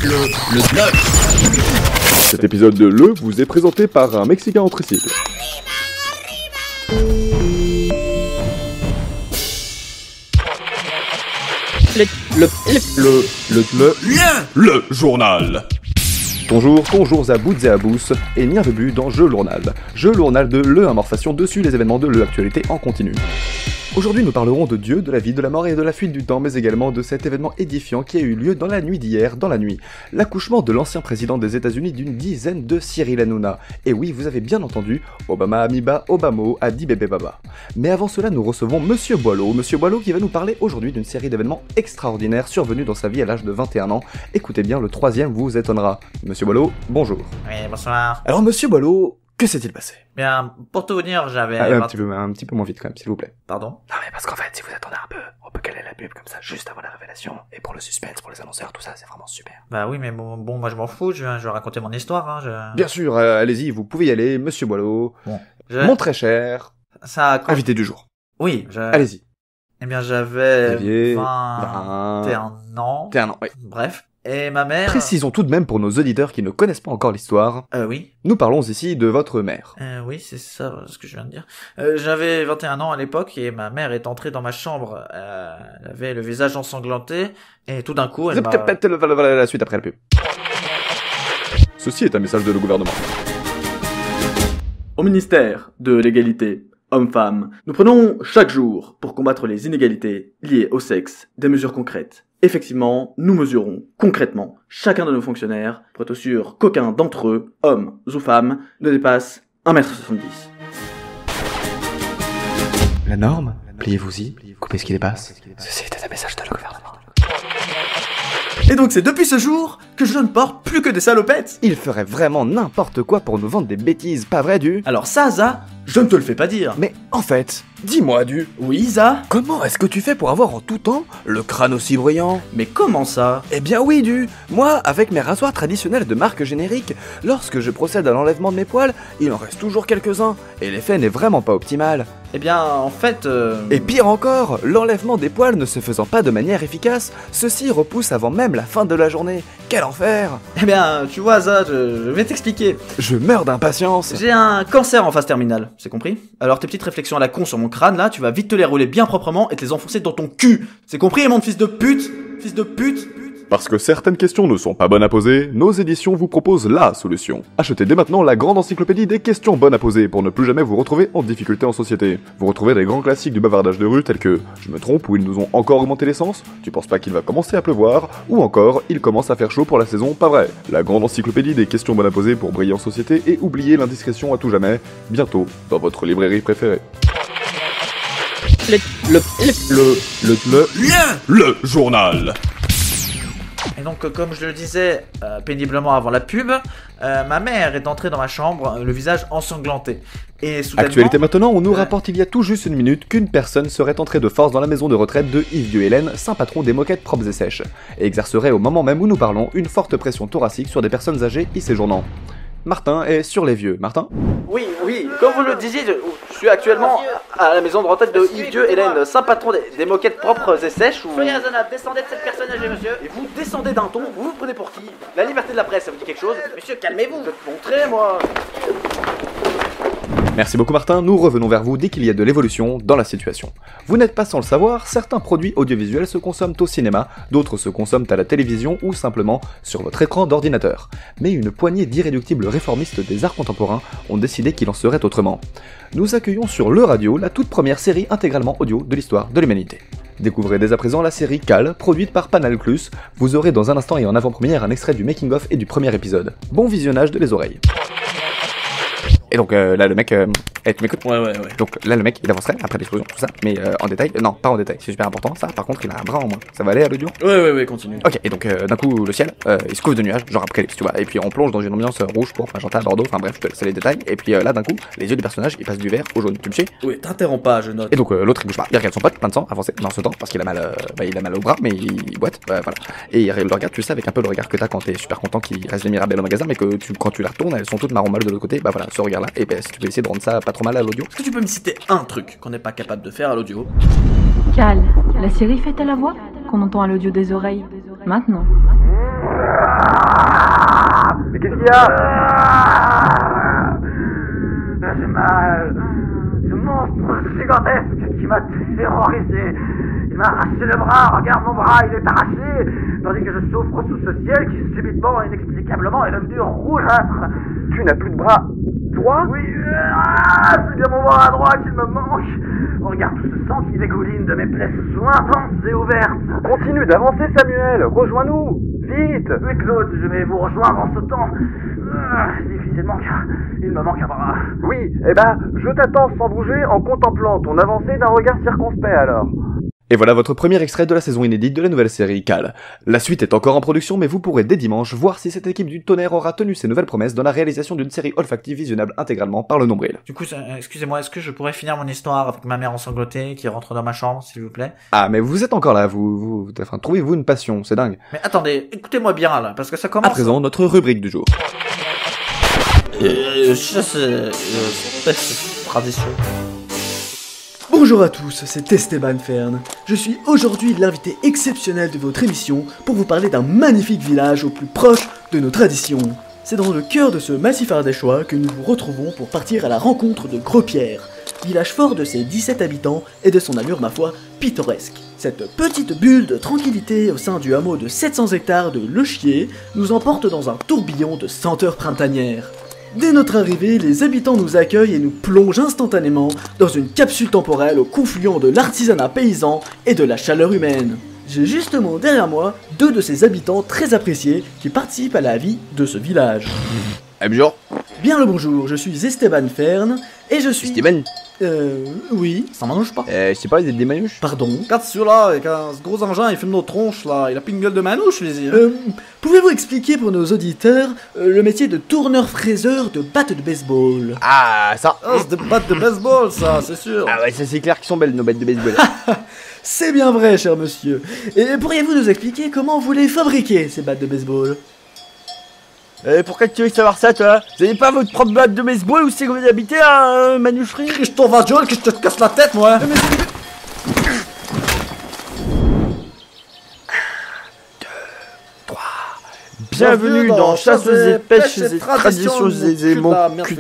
Le blog. Cet épisode de Le vous est présenté par un Mexicain en tricycle. Le journal. Bonjour à bouts et à bous, et bienvenue dans Je Lournal. Je Lournal de Le Information dessus les événements de l'actualité en continu. Aujourd'hui nous parlerons de Dieu, de la vie, de la mort et de la fuite du temps, mais également de cet événement édifiant qui a eu lieu dans la nuit d'hier, dans la nuit. L'accouchement de l'ancien président des États-Unis d'une dizaine de Cyril Hanouna. Et oui, vous avez bien entendu, Obama Amiba, Obamo, Adi Bébé Baba. Mais avant cela, nous recevons Monsieur Boileau qui va nous parler aujourd'hui d'une série d'événements extraordinaires survenus dans sa vie à l'âge de 21 ans. Écoutez bien, le troisième vous étonnera. Monsieur Boileau, bonjour. Oui, bonsoir. Alors Monsieur Boileau, que s'est-il passé? Bien, pour tout vous dire, j'avais... un petit peu moins vite quand même, s'il vous plaît. Pardon? Non mais parce qu'en fait, si vous attendez un peu, on peut caler la pub comme ça, juste avant la révélation. Et pour le suspense, pour les annonceurs, tout ça, c'est vraiment super. Bah oui, mais bon, moi je m'en fous, je vais raconter mon histoire, hein, Bien sûr, allez-y, vous pouvez y aller, Monsieur Boileau. Bon, Mon très cher... invité du jour. Oui, Allez-y. Eh bien, j'avais 21 ans. 21 ans, oui. Bref. Et ma mère... Précisons tout de même pour nos auditeurs qui ne connaissent pas encore l'histoire. Oui. Nous parlons ici de votre mère. Oui, c'est ça ce que je viens de dire. J'avais 21 ans à l'époque et ma mère est entrée dans ma chambre. Elle avait le visage ensanglanté et tout d'un coup, elle m'a... La suite après la pub. Ceci est un message de le gouvernement. Au ministère de l'égalité homme-femme, nous prenons chaque jour pour combattre les inégalités liées au sexe des mesures concrètes. Effectivement, nous mesurons concrètement chacun de nos fonctionnaires pour être sûr qu'aucun d'entre eux, hommes ou femmes, ne dépasse 1m70. La norme, pliez-vous-y, coupez ce qui dépasse. Ceci était un message de le gouvernement. Et donc c'est depuis ce jour que je ne porte plus que des salopettes. Il ferait vraiment n'importe quoi pour nous vendre des bêtises, pas vrai, Du? Alors ça, je ne te le fais pas dire. Mais en fait, dis-moi, Du. Oui, Isa? Comment est-ce que tu fais pour avoir en tout temps le crâne aussi brillant? Mais comment ça? Eh bien oui, Du. Moi, avec mes rasoirs traditionnels de marque générique, lorsque je procède à l'enlèvement de mes poils, il en reste toujours quelques-uns, et l'effet n'est vraiment pas optimal. Eh bien, en fait... Et pire encore, l'enlèvement des poils ne se faisant pas de manière efficace, ceci repousse avant même la fin de la journée. Quel enfer! Eh bien, tu vois, ça, je vais t'expliquer. Je meurs d'impatience. J'ai un cancer en phase terminale, c'est compris? Alors tes petites réflexions à la con sur mon crâne, là, tu vas vite te les rouler bien proprement et te les enfoncer dans ton cul. C'est compris, mon fils de pute? Fils de pute? Parce que certaines questions ne sont pas bonnes à poser, nos éditions vous proposent la solution. Achetez dès maintenant la grande encyclopédie des questions bonnes à poser pour ne plus jamais vous retrouver en difficulté en société. Vous retrouvez des grands classiques du bavardage de rue tels que « Je me trompe » ou « Ils nous ont encore augmenté l'essence » ? Tu penses pas qu'il va commencer à pleuvoir ? Ou encore « Il commence à faire chaud pour la saison, pas vrai ?» La grande encyclopédie des questions bonnes à poser pour briller en société et oublier l'indiscrétion à tout jamais, bientôt dans votre librairie préférée. Le journal. Et donc, comme je le disais péniblement avant la pub, ma mère est entrée dans ma chambre, le visage ensanglanté. Et soudainement... Actualité maintenant, on nous rapporte il y a tout juste une minute qu'une personne serait entrée de force dans la maison de retraite de Yves Dieu-Hélène, saint patron des moquettes propres et sèches, et exercerait au moment même où nous parlons une forte pression thoracique sur des personnes âgées y séjournant. Martin est sur les vieux. Martin ? Oui, comme vous le disiez, je suis actuellement à la maison de retraite de Yves Dieu-Hélène, saint patron des moquettes propres et sèches. Soyez raisonnable, descendez de cette personne âgée, monsieur. Et vous descendez d'un ton, vous prenez pour qui? La liberté de la presse, ça vous dit quelque chose? Monsieur, calmez-vous. Je vais te montrer, moi. Merci beaucoup Martin, nous revenons vers vous dès qu'il y a de l'évolution dans la situation. Vous n'êtes pas sans le savoir, certains produits audiovisuels se consomment au cinéma, d'autres se consomment à la télévision ou simplement sur votre écran d'ordinateur. Mais une poignée d'irréductibles réformistes des arts contemporains ont décidé qu'il en serait autrement. Nous accueillons sur Le Radio la toute première série intégralement audio de l'histoire de l'humanité. Découvrez dès à présent la série Cal, produite par Panal Plus. Vous aurez dans un instant et en avant-première un extrait du making-of et du premier épisode. Bon visionnage de les oreilles. Et donc là le mec, tu m'écoutes? Ouais. Donc là le mec il avancerait après l'explosion, tout ça, mais en détail, non pas en détail, c'est super important ça, par contre il a un bras en moins, ça va aller à l'audio? Ouais, continue. Ok, et donc d'un coup le ciel, il se couvre de nuages, genre apocalypse tu vois, et puis on plonge dans une ambiance rouge, pourpre, magenta, bordeaux, enfin bref, je te laisse les détails, et puis là d'un coup, les yeux du personnage ils passent du vert au jaune, tu me suis? Oui, t'interromps pas, je note. Et donc l'autre il bouge pas, il regarde son pote, plein de sang, avancé dans ce temps, parce qu'il a mal, il a mal au bras, mais il boite, voilà. Et il le regarde, tu sais, avec un peu le regard que t'as quand t'es super content qu'il reste les Mirabelles au magasin, mais que quand tu la retournes, elles sont toutes marron mal de l'autre côté, bah voilà, ce regard là, et ben si tu peux essayer de rendre ça pas trop mal à l'audio. Est-ce que tu peux me citer un truc qu'on n'est pas capable de faire à l'audio? Cal, la série faite à la voix qu'on entend à l'audio des oreilles. Maintenant. Mais qu'est-ce qu'il y a? J'ai mal. Ce monstre gigantesque qui m'a terrorisé. Il m'a arraché le bras, regarde mon bras, il est arraché. Tandis que je souffre sous ce ciel qui subitement, inexplicablement, est devenu rougeâtre. Tu n'as plus de bras droit? Oui, c'est bien mon bras droit qu'il me manque. Regarde tout ce sang qui dégouline de mes plaies sointantes et ouvertes. Continue d'avancer, Samuel. Rejoins-nous. Vite. Oui, Claude, je vais vous rejoindre en sautant. Difficilement, car il me manque un bras. Oui, eh ben, je t'attends sans bouger en contemplant ton avancée d'un regard circonspect alors. Et voilà votre premier extrait de la saison inédite de la nouvelle série Cal. La suite est encore en production, mais vous pourrez dès dimanche voir si cette équipe du tonnerre aura tenu ses nouvelles promesses dans la réalisation d'une série olfactive visionnable intégralement par le nombril. Du coup, excusez-moi, est-ce que je pourrais finir mon histoire avec ma mère ensanglantée qui rentre dans ma chambre, s'il vous plaît? Ah, mais vous êtes encore là, enfin, trouvez-vous une passion, c'est dingue. Mais attendez, écoutez-moi bien là, parce que ça commence... À présent, notre rubrique du jour. Tradition. Bonjour à tous, c'est Esteban Fern. Je suis aujourd'hui l'invité exceptionnel de votre émission pour vous parler d'un magnifique village au plus proche de nos traditions. C'est dans le cœur de ce massif ardéchois que nous vous retrouvons pour partir à la rencontre de Gros-Pierre, village fort de ses 17 habitants et de son allure ma foi pittoresque. Cette petite bulle de tranquillité au sein du hameau de 700 hectares de Le Chier nous emporte dans un tourbillon de senteurs printanières. Dès notre arrivée, les habitants nous accueillent et nous plongent instantanément dans une capsule temporelle au confluent de l'artisanat paysan et de la chaleur humaine. J'ai justement derrière moi 2 de ces habitants très appréciés qui participent à la vie de ce village. Bonjour. Bien le bonjour, je suis Esteban Fern et je suis... Esteban. Oui, ça manouche pas. Je sais pas, vous êtes des manouches? Pardon. Regarde celui-là, avec ce gros engin, il fume nos tronches là, il a plus une gueule de manouche, les yeux. Pouvez-vous expliquer pour nos auditeurs le métier de tourneur-fraiseur de batte de baseball? Ah, ça. Ah, c'est des battes de baseball, ça, c'est sûr. Ah ouais, ça c'est clair qu'ils sont belles nos battes de baseball. C'est bien vrai, cher monsieur. Et pourriez-vous nous expliquer comment vous les fabriquez, ces battes de baseball? Pourquoi tu veux savoir ça, toi? Vous avez pas votre propre batte de baseball ou c'est que vous habitez à manoucherie? Que je t'en va gueule, que je te casse la tête, moi. Bienvenue dans Chasses et Pêches et Traditions et mon cul.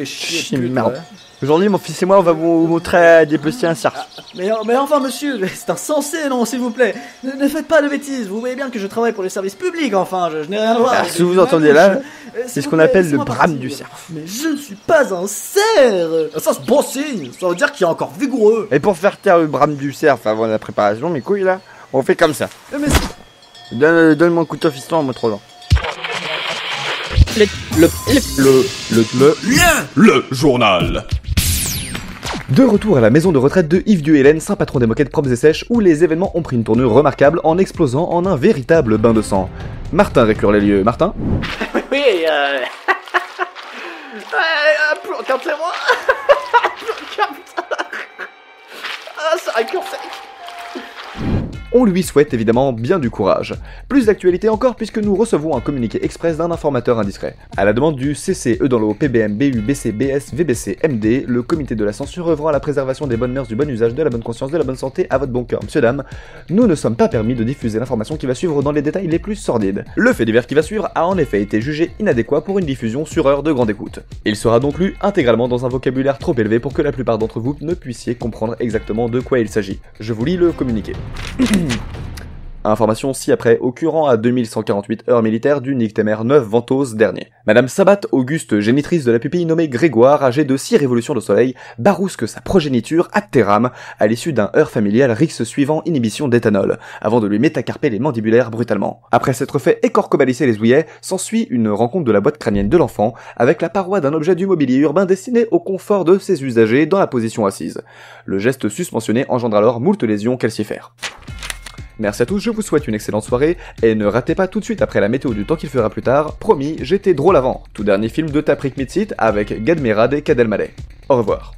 Merde. Aujourd'hui, mon fils et moi, on va vous montrer des petits inserts. Mais enfin, monsieur, c'est insensé, non, s'il vous plaît. Ne faites pas de bêtises, vous voyez bien que je travaille pour les services publics, enfin, je n'ai rien à voir. Alors, si vous entendez là, c'est ce qu'on appelle le brame du cerf. Mais je ne suis pas un cerf. Ça, c'est bon signe, ça veut dire qu'il est encore vigoureux. Et pour faire taire le brame du cerf avant la préparation, mes couilles là, on fait comme ça. Mais Donne-moi un couteau fiston en me trop lent. Le journal. De retour à la maison de retraite de Yves Duhélène, saint patron des moquettes propres et sèches, où les événements ont pris une tournure remarquable en explosant en un véritable bain de sang. Martin récure les lieux. Martin? Oui, Regardez-moi. Ça récure sec. On lui souhaite évidemment bien du courage. Plus d'actualité encore puisque nous recevons un communiqué express d'un informateur indiscret. À la demande du CCE dans l'eau PBM, BU, BC, BS, VBC, MD, le comité de la censure œuvrant à la préservation des bonnes mœurs, du bon usage, de la bonne conscience, de la bonne santé, à votre bon cœur, monsieur, dame, nous ne sommes pas permis de diffuser l'information qui va suivre dans les détails les plus sordides. Le fait divers qui va suivre a en effet été jugé inadéquat pour une diffusion sur heure de grande écoute. Il sera donc lu intégralement dans un vocabulaire trop élevé pour que la plupart d'entre vous ne puissiez comprendre exactement de quoi il s'agit. Je vous lis le communiqué. Information ci-après, occurrent à 2148 heures militaires du Nictémer 9 Ventose dernier. Madame Sabat, auguste génitrice de la pupille nommée Grégoire, âgée de 6 révolutions de soleil, barousque sa progéniture ad terram à l'issue d'un heurt familial rixe suivant inhibition d'éthanol, avant de lui métacarper les mandibulaires brutalement. Après s'être fait écorcobalisser les ouillets, s'ensuit une rencontre de la boîte crânienne de l'enfant, avec la paroi d'un objet du mobilier urbain destiné au confort de ses usagers dans la position assise. Le geste susmentionné engendre alors moult lésions calcifères. Merci à tous, je vous souhaite une excellente soirée, et ne ratez pas tout de suite après la météo du temps qu'il fera plus tard, promis, j'étais drôle avant. Tout dernier film de Taprik Mitsit avec Gad Merad et Kad Elmaleh. Au revoir.